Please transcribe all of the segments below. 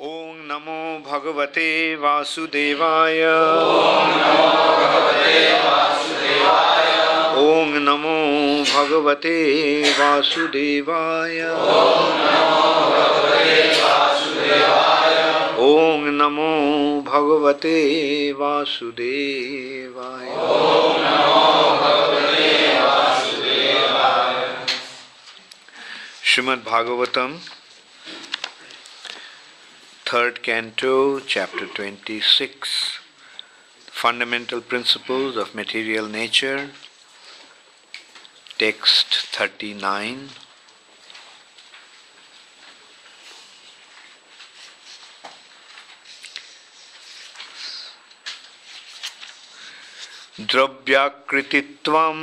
ओम नमो भगवते वासुदेवाय। ओम नमो भगवते वासुदेवाय। ओम नमो भगवते वासुदेवाय। Srimad Bhagavatam, 3rd Canto, Chapter 26, Fundamental Principles of Material Nature, Text 39. dravyākṛtitvaṁ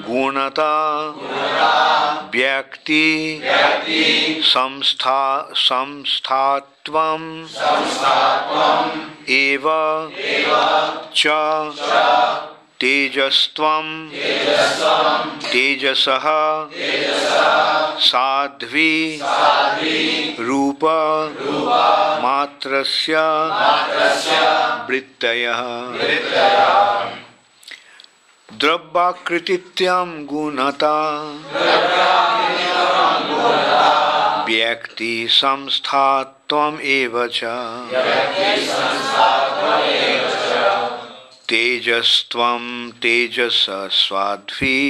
guṇatā vyakti-saṁsthātvam eva ca tejastvam tejasaḥ sādhvi rūpa-mātrasya vṛttayaḥ dravyākṛtitvaṁ guṇatā vyakti-saṁsthātvam eva ca tejastvam tejasaḥ sādhvi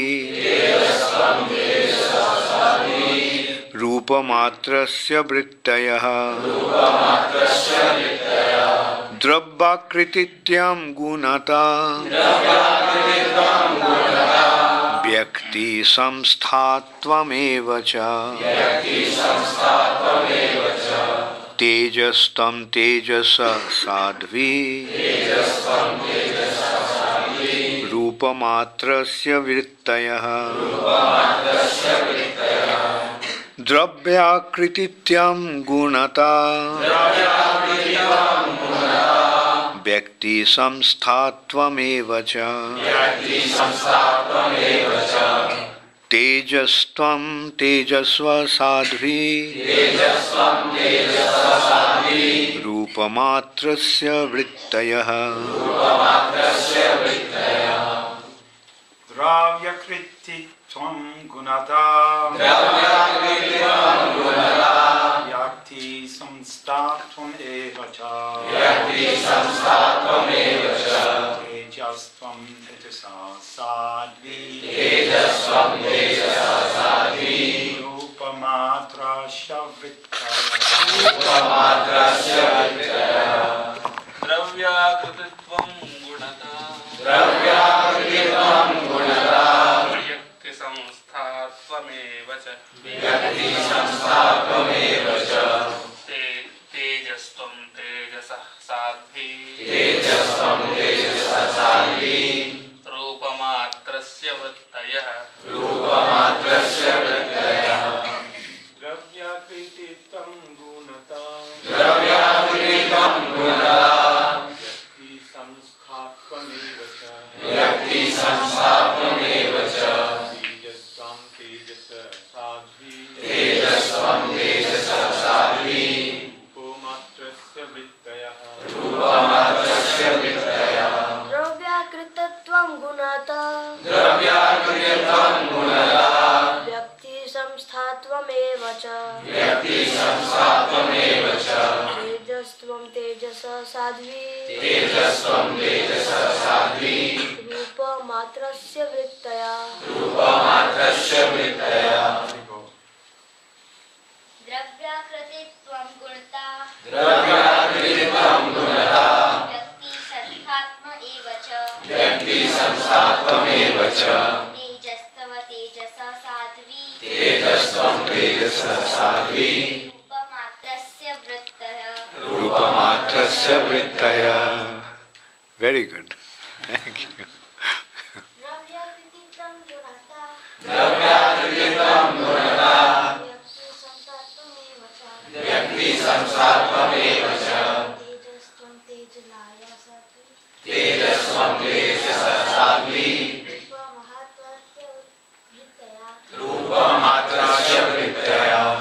rūpa-mātrasya vṛttayaḥ dravyākṛtitvaṁ guṇatā vyakti-saṁsthātvam eva ca tejastvam tejasaḥ sādhvi rūpa-mātrasya vṛttayaḥ dravyākṛtitvaṁ guṇatā vyakti-saṁsthātvam eva ca tejastvam tejasvaṁ sādhvi rūpa-mātrasya vṛttayaḥ dravyākṛtitvaṁ guṇatā vyakti-saṁsthātvam eva ca tejastvam tejasaḥ sādhvi rūpa-mātrasya dravyākṛtitvaṁ guṇatā vyakti-saṁsthātvam eva ca tejastvam tejasaḥ sādhvi rūpa-mātrasya vṛttayaḥ dravyākṛtitvaṁ guṇatā vyakti-saṁsthātvam eva ca tejastvam tejasaḥ sādhvi rūpa-mātrasya vṛttayaḥ dravyākṛtitvaṁ guṇatā vyakti-saṁsthātvam eva ca tejastvam tejasaḥ sādhvi rūpa-mātrasya vṛttayaḥ dravyākṛtitvaṁ guṇatā vyakti-saṁsthātvam eva ca tejastvam tejasaḥ sādhvi rūpa-mātrasya vṛttayaḥ. Very good. Thank you. dravyākṛtitvaṁ guṇatā vyakti-saṁsthātvam eva ca tejastvam tejasaḥ sādhvi rūpa-mātrasya vṛttayaḥ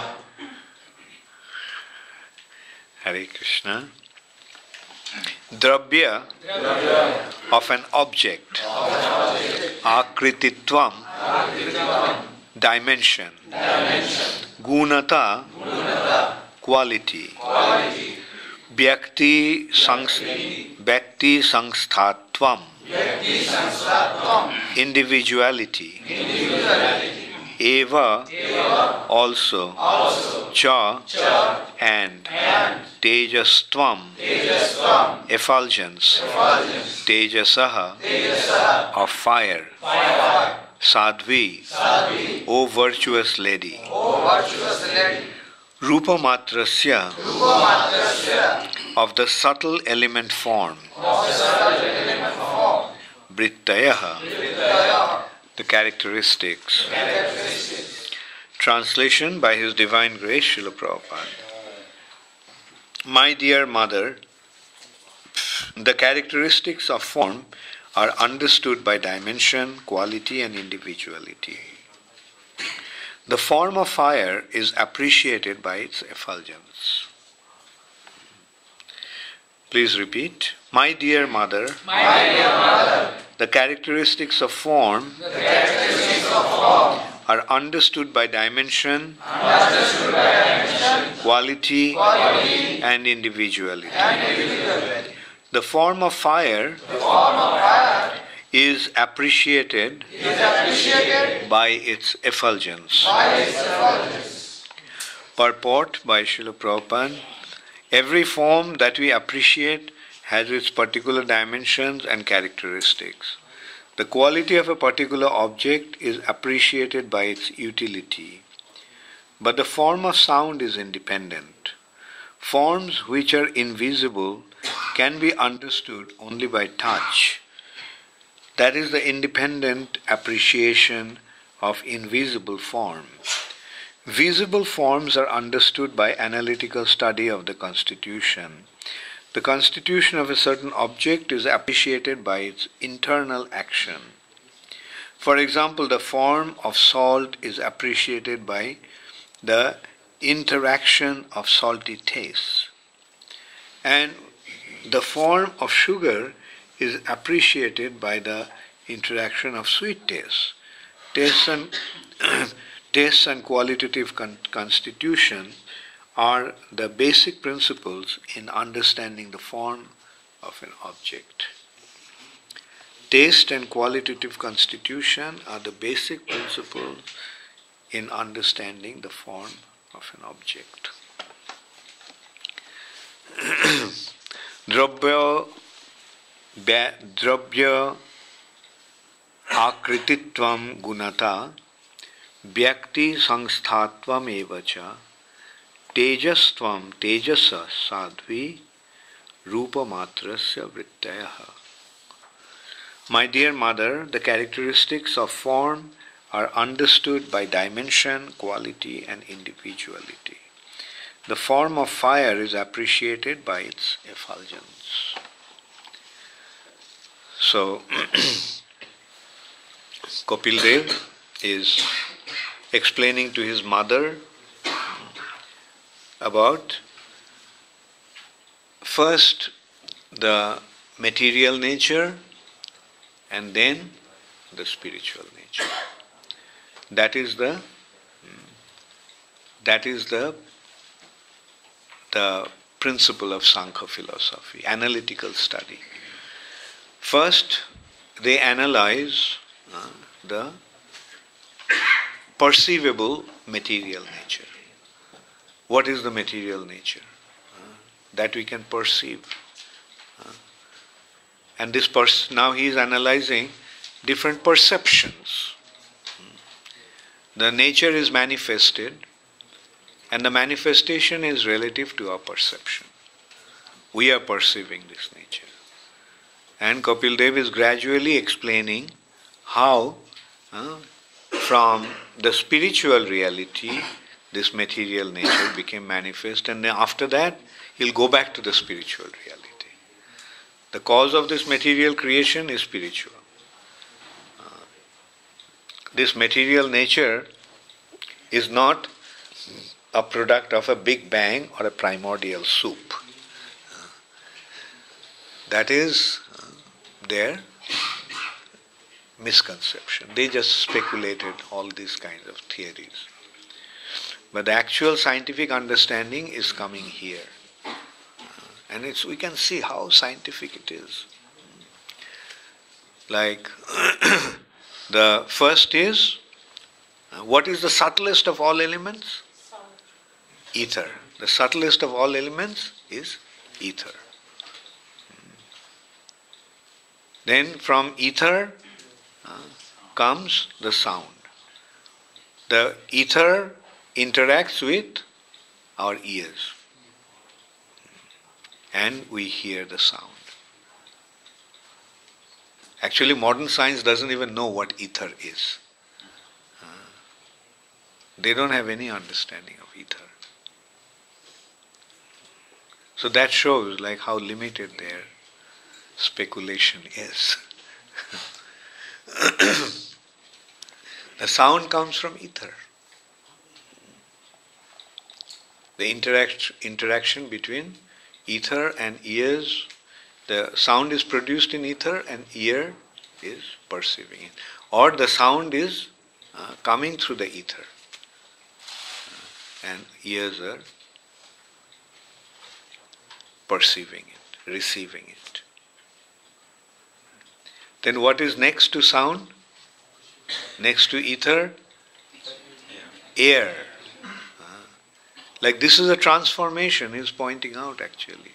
Hare Krishna. Dravya of an object. ākṛtitvam, dimension. guṇatā, quality. vyakti-saṁsthātvam, individuality. Eva, also. Cha, and. Tejastvam, effulgence. Tejasaḥ, of fire. Sādhvi, O virtuous lady. Rūpa-mātrasya, of the subtle element form. Vṛttayaḥ, the characteristics. Translation by His Divine Grace, Srila Prabhupada. My dear mother, the characteristics of form are understood by dimension, quality and individuality. The form of fire is appreciated by its effulgence. Please repeat. My dear mother, the characteristics of form are understood by dimension, quality and individuality. The form of fire is appreciated by its effulgence. Purport by Srila Prabhupada. Every form that we appreciate has its particular dimensions and characteristics. The quality of a particular object is appreciated by its utility. But the form of sound is independent. Forms which are invisible can be understood only by touch. That is the independent appreciation of invisible form. Visible forms are understood by analytical study of the constitution. The constitution of a certain object is appreciated by its internal action. For example, the form of salt is appreciated by the interaction of salty tastes. And the form of sugar is appreciated by the interaction of sweet tastes. Tastes and qualitative constitution are the basic principles in understanding the form of an object. Taste and qualitative constitution are the basic principles in understanding the form of an object. dravyākṛtitvaṁ guṇatā vyakti-saṁsthātvam evacha tejastvam tejasaḥ sādhvi rūpa-mātrasya vṛttayaḥ. My dear mother, the characteristics of form are understood by dimension, quality and individuality. The form of fire is appreciated by its effulgence. So, Kapil Dev is explaining to his mother about first the material nature and then the spiritual nature. That is the principle of Sankhya philosophy, analytical study. First, they analyze the perceivable material nature. What is the material nature? That we can perceive. And this now he is analyzing different perceptions. The nature is manifested, and the manifestation is relative to our perception. We are perceiving this nature. And Kapil Dev is gradually explaining how from the spiritual reality this material nature became manifest, and then after that he'll go back to the spiritual reality. The cause of this material creation is spiritual. This material nature is not a product of a big bang or a primordial soup. That is their misconception. They just speculated all these kinds of theories. But the actual scientific understanding is coming here. And we can see how scientific it is. Like, the first is, what is the subtlest of all elements? Ether. The subtlest of all elements is ether. Then from ether comes the sound. The ether interacts with our ears, and we hear the sound. Actually, modern science doesn't even know what ether is. They don't have any understanding of ether. So that shows like how limited their speculation is. The sound comes from ether. The interaction between ether and ears, the sound is produced in ether and ear is perceiving it. Or the sound is coming through the ether and ears are perceiving it, receiving it. Then what is next to sound? Next to ether? Air. Like this is a transformation, he's pointing out actually.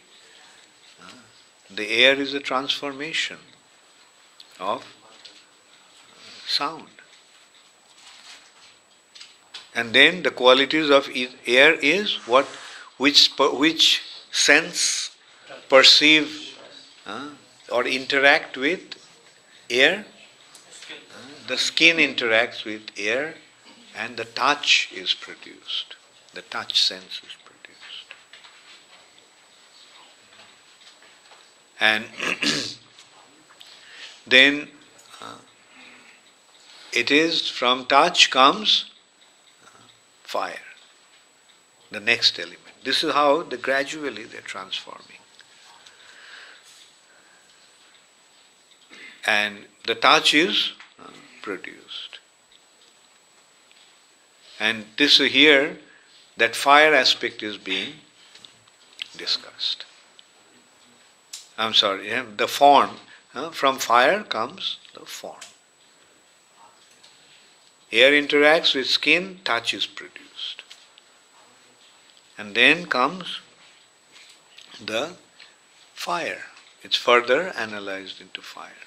The air is a transformation of sound. And then the qualities of air is which sense perceive or interact with air. The skin interacts with air and the touch is produced. The touch sense is produced. And then it is from touch comes fire, the next element. This is how gradually they're transforming. And the touch is produced. And this here, that fire aspect is being discussed. I'm sorry, the form. From fire comes the form. Air interacts with skin, touch is produced. And then comes the fire. It's further analyzed into fire,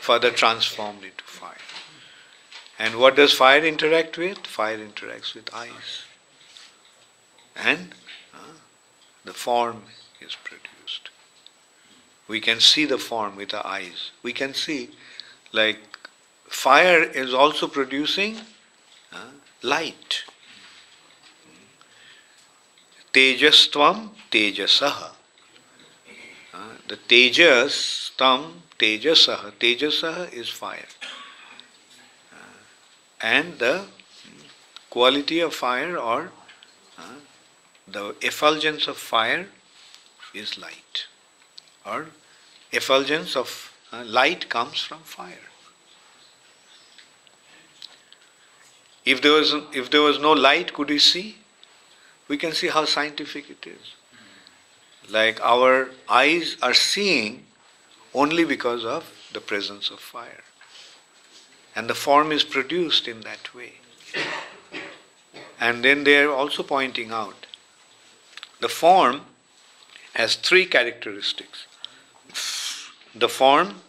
further transformed into fire. And what does fire interact with? Fire interacts with eyes. And the form is produced. We can see the form with our eyes. We can see, like, fire is also producing light. Tejastvam, tejasaḥ. The tejastvam, tejasaḥ. Tejasaḥ is fire. And the quality of fire or the effulgence of fire is light. Or effulgence of light comes from fire. If there was no light, could we see? We can see how scientific it is. Like our eyes are seeing only because of the presence of fire. And the form is produced in that way. And then they are also pointing out, the form has three characteristics. The form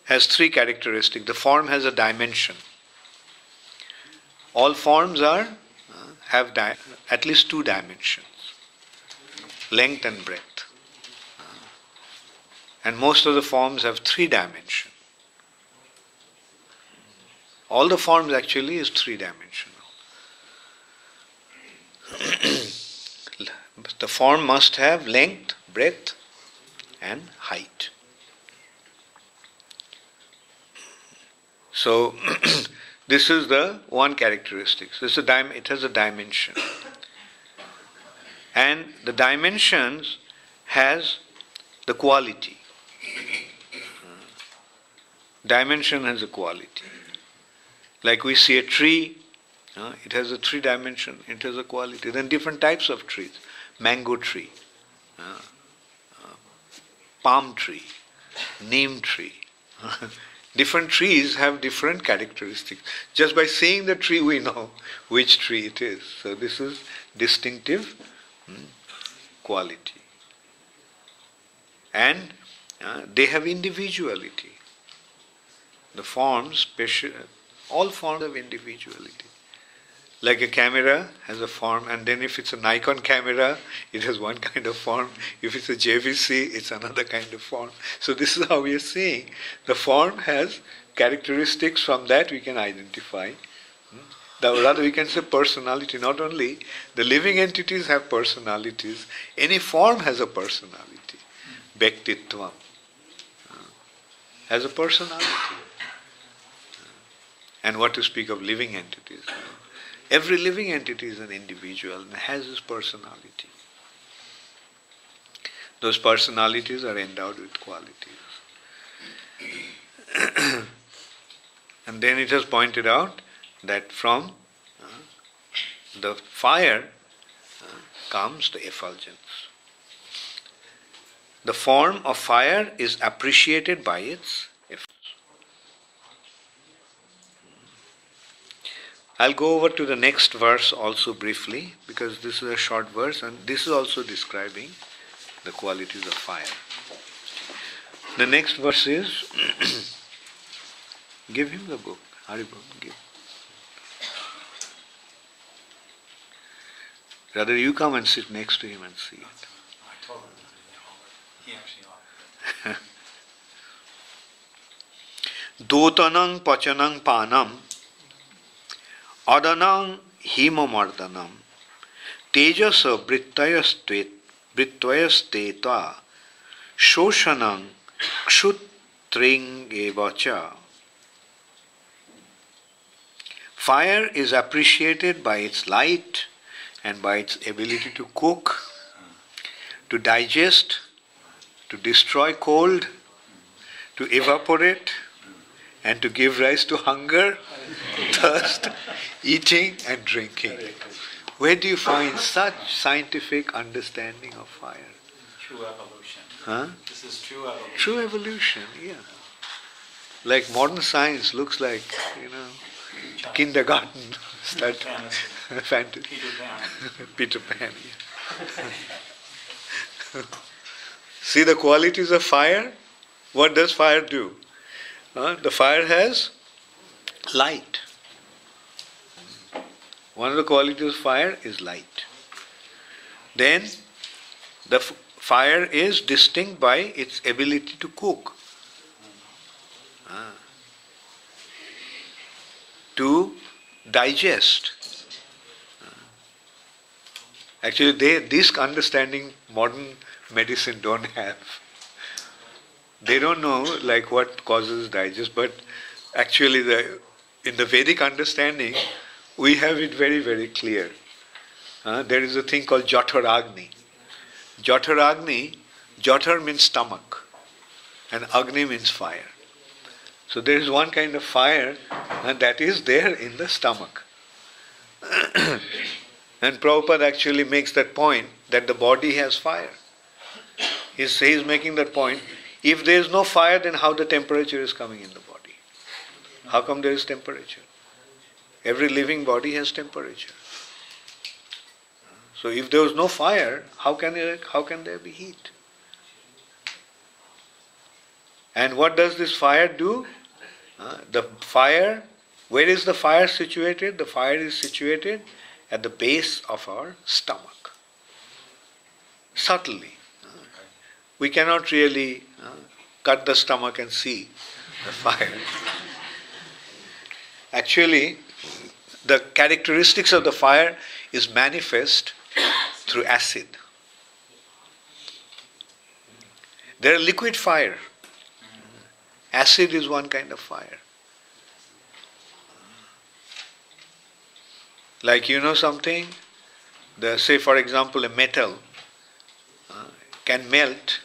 has three characteristics. The form has a dimension. All forms have at least two dimensions, length and breadth. And most of the forms have three dimensions. All the forms actually is three-dimensional. The form must have length, breadth, and height. So, this is the one characteristic. It has a dimension. And the dimensions has the quality. dimension has a quality. Like we see a tree, it has a 3 dimension, it has a quality. Then different types of trees. Mango tree, palm tree, neem tree. Different trees have different characteristics. Just by seeing the tree we know which tree it is. So this is distinctive quality. And they have individuality. The forms, all forms have individuality. Like a camera has a form, and then if it's a Nikon camera, it has one kind of form. If it's a JVC, it's another kind of form. So this is how we are seeing. The form has characteristics, from that we can identify. Rather we can say personality. Not only the living entities have personalities, any form has a personality. Vyakti-saṁsthātvam has a personality. And what to speak of living entities? Every living entity is an individual and has its personality. Those personalities are endowed with qualities. And then it has pointed out that from the fire comes the effulgence. The form of fire is appreciated by its effulgence. I'll go over to the next verse also briefly, because this is a short verse and this is also describing the qualities of fire. The next verse is, give him the book, Haribol, give. Rather you come and sit next to him and see it. I told him. He actually offered. Dotanang pachanang panam adanang himamardhanam tejasa vṛttayasteta shoshanang kshuttringevacha. Fire is appreciated by its light and by its ability to cook, to digest, to destroy cold, to evaporate, and to give rise to hunger, thirst, eating and drinking. Where do you find such scientific understanding of fire? True evolution. Huh? This is true evolution. True evolution, yeah. Like modern science looks like, kindergarten start fantasy. Peter Pan. Peter Pan, yeah. See the qualities of fire? What does fire do? The fire has light. One of the qualities of fire is light. Then the fire is distinct by its ability to cook. To digest. Actually, this understanding modern medicine don't have. They don't know like what causes digest, but actually in the Vedic understanding, we have it very, very clear. There is a thing called Jaఠaragni. Jaఠaragni, Jaఠar means stomach, and Agni means fire. So there is one kind of fire that is there in the stomach. And Prabhupada actually makes that point that the body has fire. He's making that point. If there is no fire, then how the temperature is coming in the body? How come there is temperature? Every living body has temperature. So if there was no fire, how can there be heat? And what does this fire do? The fire, where is the fire situated? The fire is situated at the base of our stomach. Subtly. We cannot really cut the stomach and see the fire. Actually, the characteristics of the fire is manifest through acid. There are liquid fire. Acid is one kind of fire. Like something, say for example a metal can melt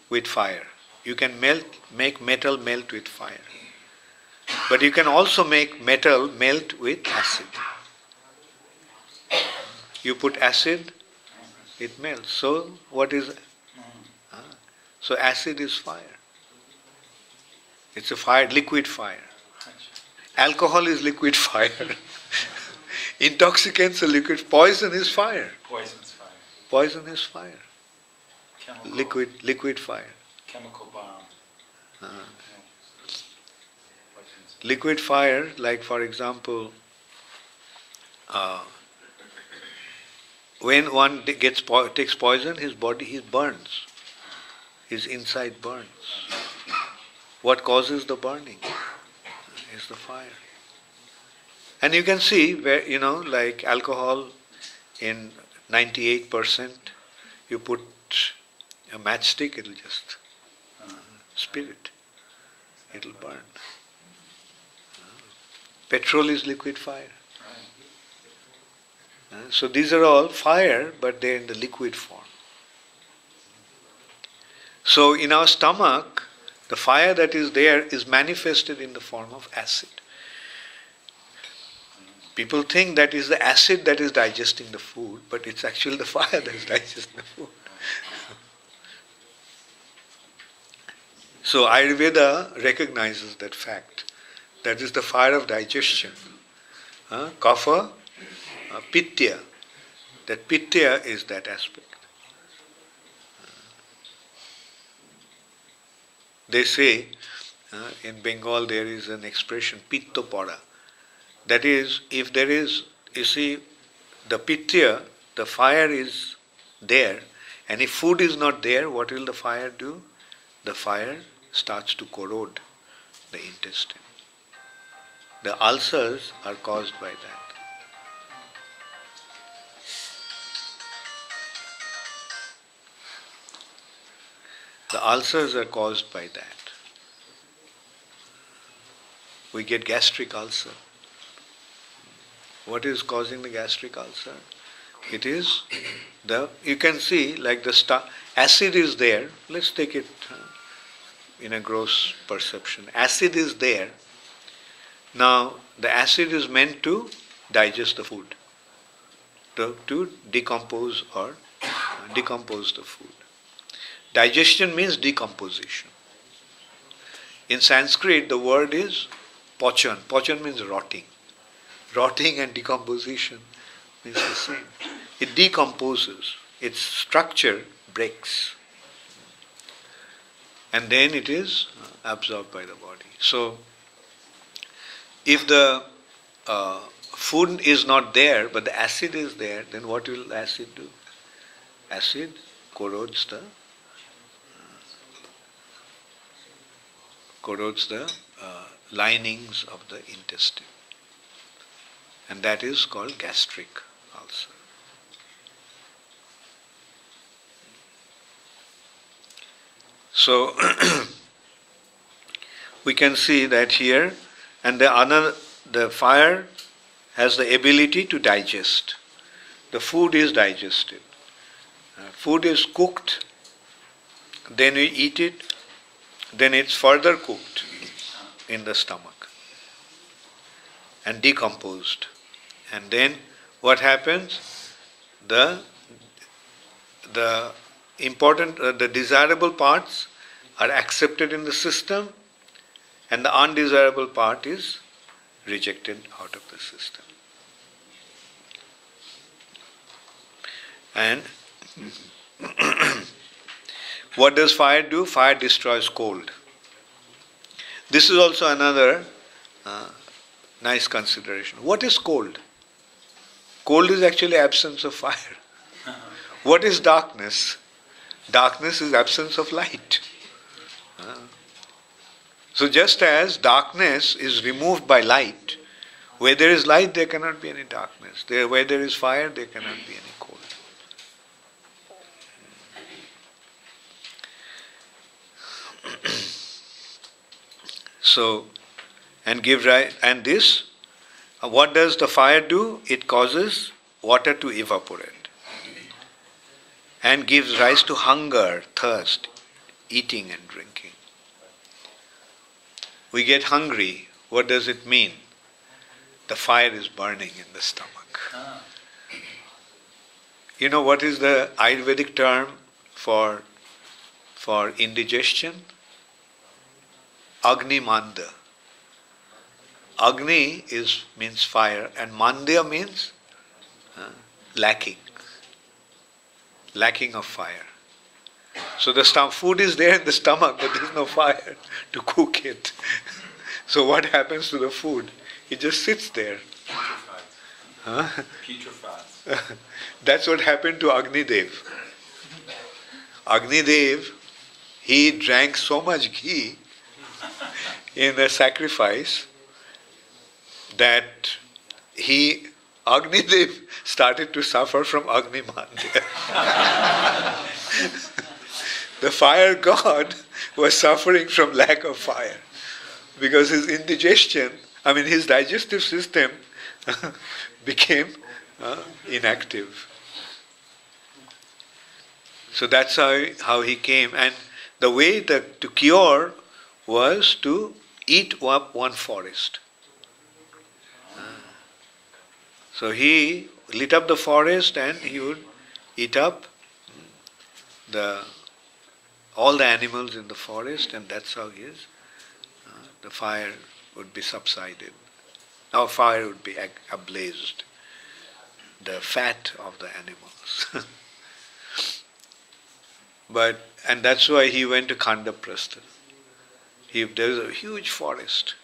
with fire. You can make metal melt with fire. But you can also make metal melt with acid. You put acid, it melts. So what is... So acid is fire. It's a fire, liquid fire. Alcohol is liquid fire. Intoxicants are liquid. Poison is fire. Poison's fire. Poison is fire. Chemical, Liquid fire. chemical bomb. Liquid fire, like for example, when one takes poison, his body he burns. His inside burns. What causes the burning is the fire. And you can see where, like alcohol in 98%, you put a matchstick, it'll just spirit. It'll burn. Petrol is liquid fire. So these are all fire, but they're in the liquid form. So in our stomach, the fire that is there is manifested in the form of acid. People think that is the acid that is digesting the food, but it's actually the fire that is digesting the food. So Ayurveda recognizes that fact. That is the fire of digestion. Kapha, pitta. That pitta is that aspect. They say, in Bengal there is an expression, pitta pada. That is, if there is, you see, the pitta, the fire is there, and if food is not there, what will the fire do? The fire starts to corrode the intestine. The ulcers are caused by that. The ulcers are caused by that. We get gastric ulcer. What is causing the gastric ulcer? It is you can see like the acid is there. Let's take it in a gross perception. Acid is there. Now the acid is meant to digest the food, to decompose the food. Digestion means decomposition. In Sanskrit, the word is pachan. Pachan means rotting. Rotting and decomposition means the same. It decomposes. Its structure breaks. And then it is absorbed by the body. So, if the food is not there, but the acid is there, then what will acid do? Acid corrodes the linings of the intestine. And that is called gastric ulcer. So, we can see that here, and the fire has the ability to digest. The food is digested. Food is cooked, then we eat it, then it's further cooked in the stomach and decomposed. And then what happens? The desirable parts are accepted in the system, and the undesirable part is rejected out of the system. And what does fire do? Fire destroys cold. This is also another nice consideration. What is cold? Cold is actually absence of fire. What is darkness? Darkness is absence of light. So just as darkness is removed by light, where there is light there cannot be any darkness. Where there is fire there cannot be any cold. So, and this, what does the fire do? It causes water to evaporate and gives rise to hunger, thirst, eating and drinking. We get hungry. What does it mean? The fire is burning in the stomach. You know what is the Ayurvedic term for indigestion? Agni manda. Agni means fire, and mandya means lacking of fire. So the food is there in the stomach, but there is no fire to cook it. So what happens to the food? It just sits there. Putrefies. That's what happened to Agni Dev. Agni Dev, he drank so much ghee in a sacrifice that Agni Dev started to suffer from Agni Mandya. The fire god was suffering from lack of fire because his indigestion, his digestive system became inactive. So that's how he came. And the way to cure was to eat up one forest. So he lit up the forest and he would eat up all the animals in the forest, and that's how the fire would be subsided. Now fire would be ablazed, the fat of the animals. And that's why he went to Khandaprastha. There was a huge forest,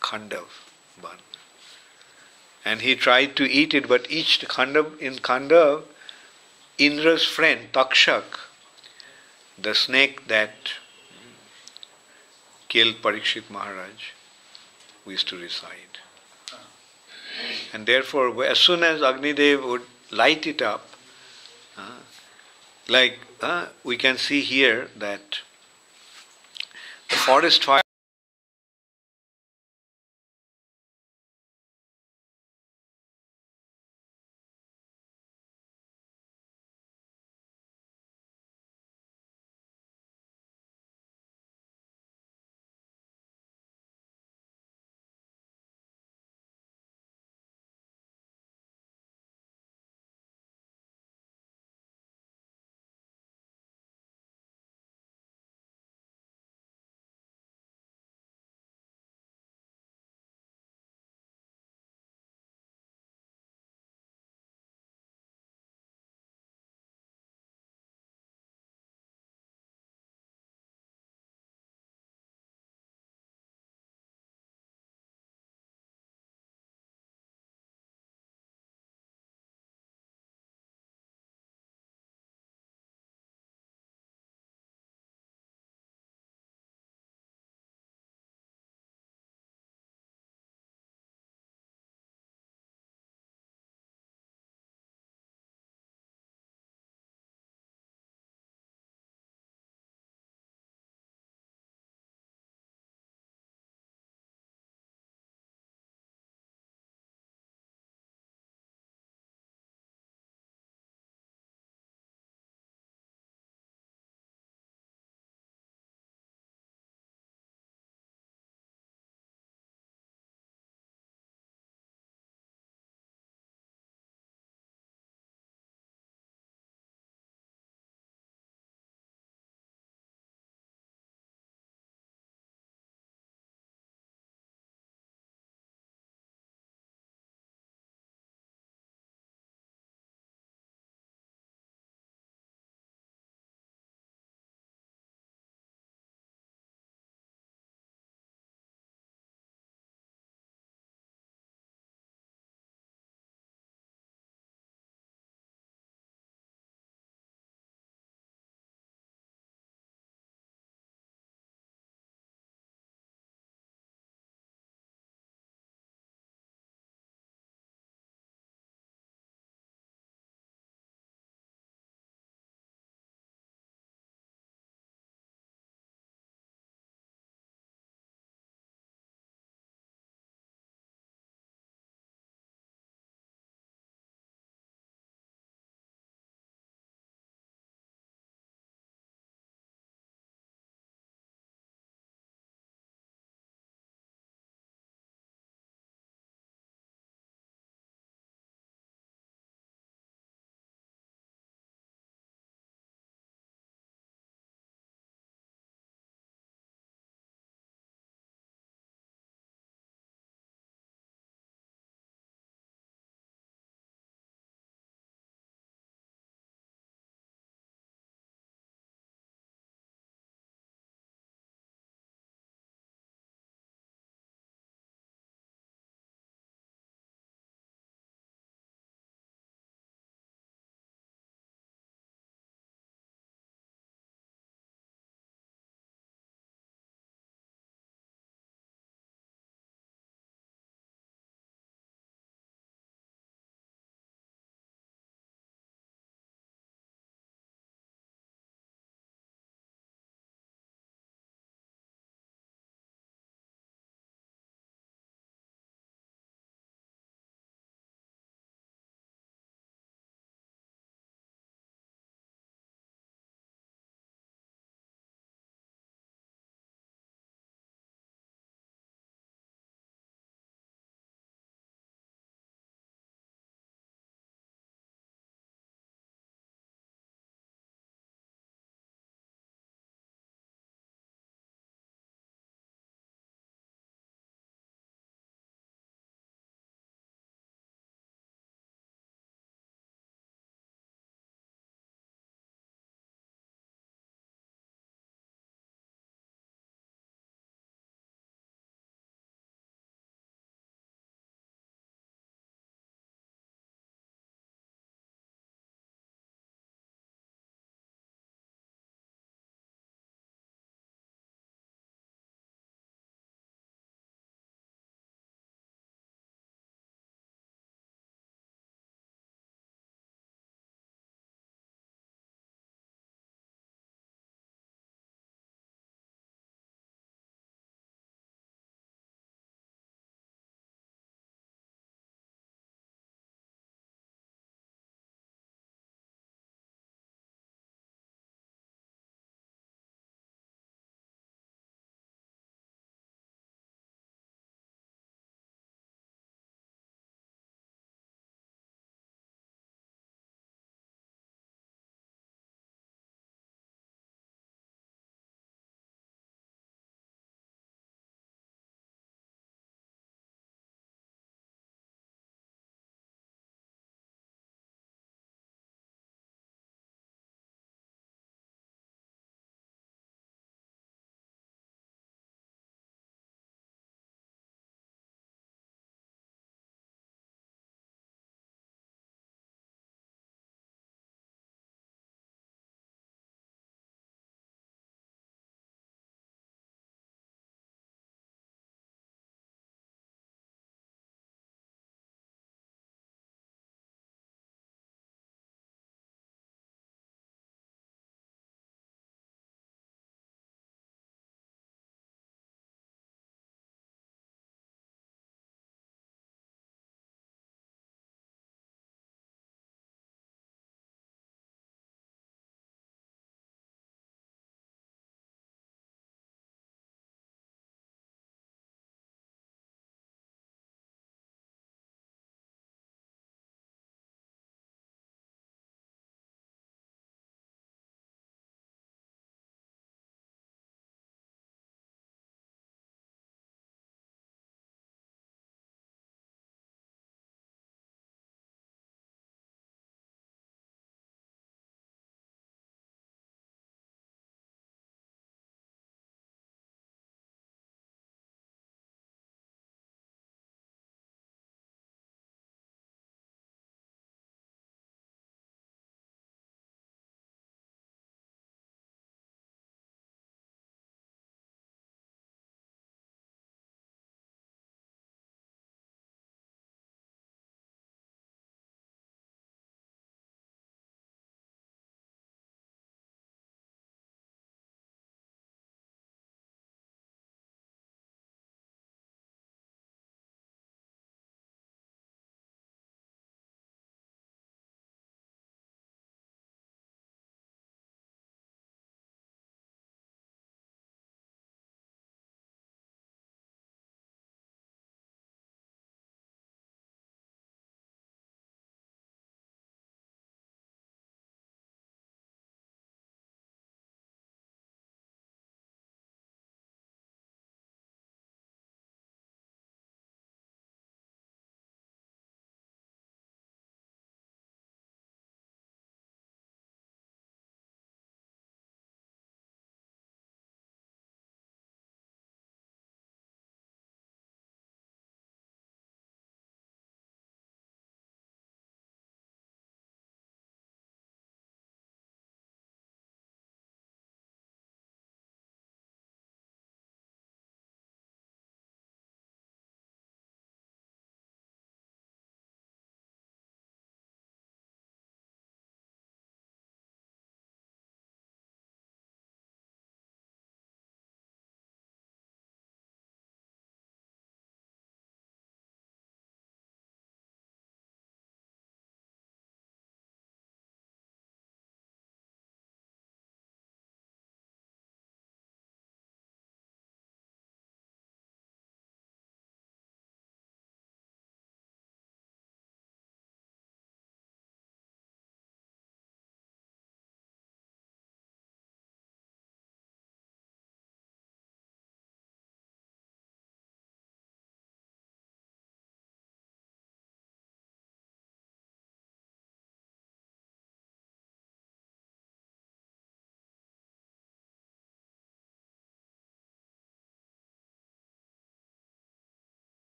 Khandav Ban. And he tried to eat it, but in Khandav, Indra's friend, Takshak, the snake that killed Parikshit Maharaj, used to reside. And therefore, as soon as Agnidev would light it up, we can see here that the forest fire